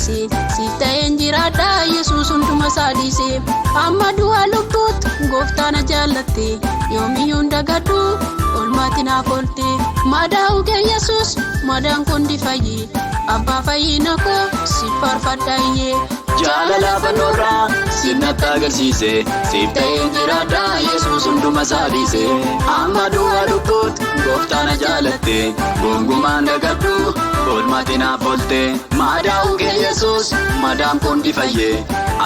agarsiise siif ta'een jiraadha Yesuus hunduma saadhiise amma du'a lubbuutti gooftaan jaallatte yoomiyyuu dagadhu olmaatti naaf oolte madaa'u kee Yesuus madaan kundi fayyi abbaa fayyina koo si faarfadhaayyee jaalala fannoorraa sinnatti agarsiise siif ta'een jiraadha Yesuus hunduma saadhiise amma du'a lubbuutti gooftaan jaallatte gongumaan dagadhu olmaatti naaf oolte madaa'u kee Yesuus madaan kundi fayyi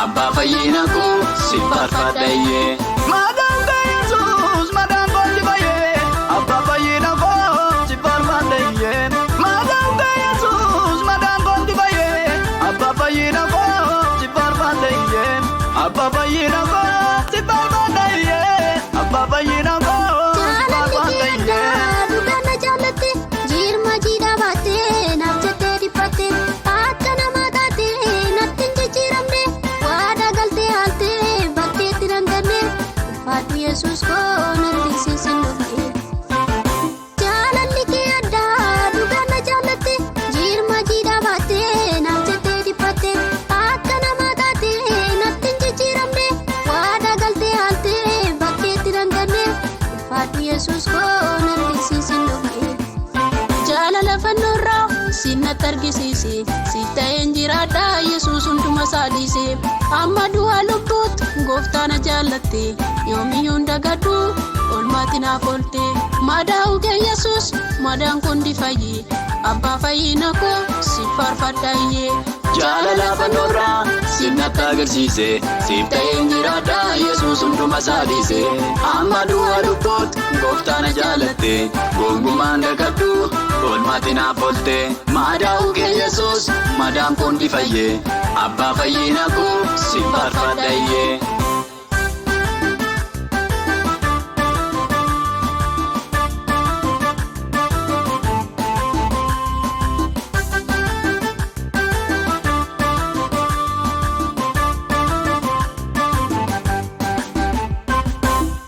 abbaa fayyina koo si faarfadhaayyee madaa'u kee Yesuus madaan kundi fayyi abbaa fayyina koo si faarfadhaayyee madaa'u kee Yesuus madaan kundi fayyi abbaa fayyina koo si faarfadhaayyee abbaa fayyina koo si faarfadhaayyee abbaa fayyina koo si faarfadhaayyee dukkana jaalatte jirma jiidha baattee naaf jettee dhiphatte akka nama taate natti hin jijjiiramne waada galtee haaltee bakkeetti danganne ulfaadhu Yesuus koo natti siisin dhufte jaalalli kee addaa dukkana jaalatte jirma jiidha baattee naaf jettee dhiphatte akka nama taate natti hin jijjiiramne waada galtee haaltee bakkeetti danganne ulfaadhu Yesuus koo natti siisin dhufte jaalala fannoorraa sinnatti agarsiise siif ta'een jiraadha Yesuus hunduma saadhiise amma du'a lubbuutti gooftaan jaallatte yoomiyyuu dagadhu olmaatti naaf oolte madaa'u kee Yesuus madaan kundi fayyi abbaa fayyina koo si faarfadhaayyee jaalala fannoorraa sinnatti agarsiise siif ta'een jiraadha Yesuus hunduma saadhiise amma du'a lubbuutti gooftaan jaallatte gongumaan dagadhu olmaatti naaf oolte madaa'u kee Yesuus madaan kundi fayyi abbaa fayyina koo si faarfadhaayyee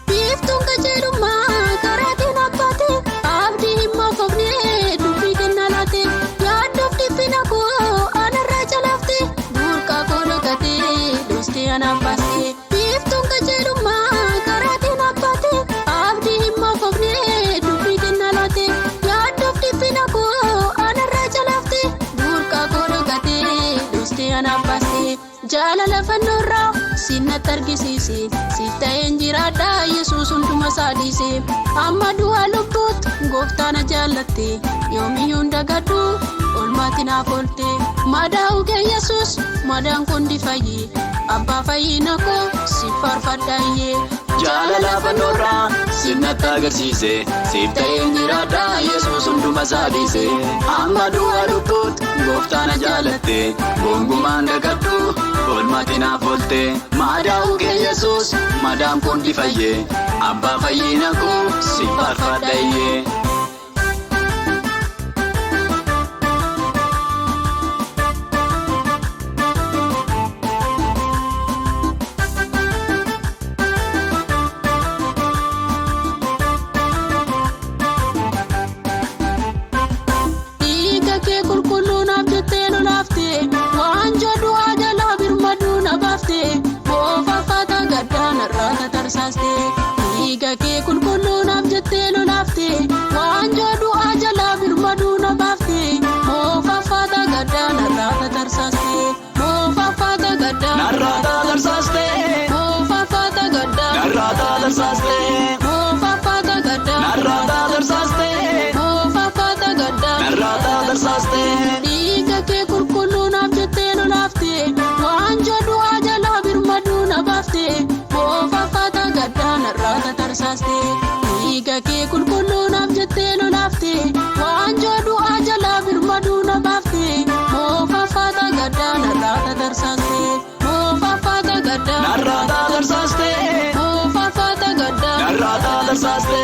biiftuun qajeelummaa karaatiin abbaate abdii himma foofnee dubbii kenna laate yaadduuf dhiphina koo anarraa calaafte burqaa koo dhokatee dhoostee anaaf baaste biiftuun qajeelummaa karaatiin abbaate abdii himma foofnee dubbii kenna laate yaadduuf dhiphina koo anarraa calaafte burqaa koo dhokatee dhoostee anaaf baaste jaalala fannoorraa sinnatti agarsiise siif ta'een jiraadha Yesuus hunduma saadhiise amma du'a lubbuutti gooftaan jaallatte yoomiyyuu dagadhu olmaatti naaf oolte madaa'u kee Yesuus madaan kundi fayyi abbaa fayyina koo si faarfadhaayyee jaalala fannoorraa sinnatti agarsiise siif ta'een jiraadha Yesuus hunduma saadhiise amma du'a lubbuutti gooftaan jaallatte gongumaan dagadhu olmaatti naaf oolte madaa'u kee Yesuus madaan kundi fayyi abbaa fayyina koo si faarfadhaayyee dhiiga kee qulqulluu naaf jettee lolaafte waanjoo du'aa jalaa birmaduu na baafte boofaffaata gaddaa narraa tatarsaafte dhiiga kee qulqulluu naaf jettee lolaafte waanjoo du'aa jalaa birmaduu na baafte boofaffaata gaddaa narraa tatarsaafte boofaffaata gaddaa narraa tatarsaafte boofaffaata gaddaa narraa tatarsaafte boofaffaata gaddaa narraa tatarsaafte boofaffaata gaddaa narraa tatarsaafte dhiiga kee qulqulluu naaf jettee lolaafte waanjoo du'aa jalaa birmaduu na baafte boofaffaata gaddaa narraa tatarsaafte dhiiga kee qulqulluu naaf jettee lolaafte waanjoo du'aa jalaa birmaduu na baafte boofaffaata gaddaa narraa tatarsaafte boofaffaata gaddaa narraa tatarsaafte boofaffaata gaddaa narraa tatarsaafte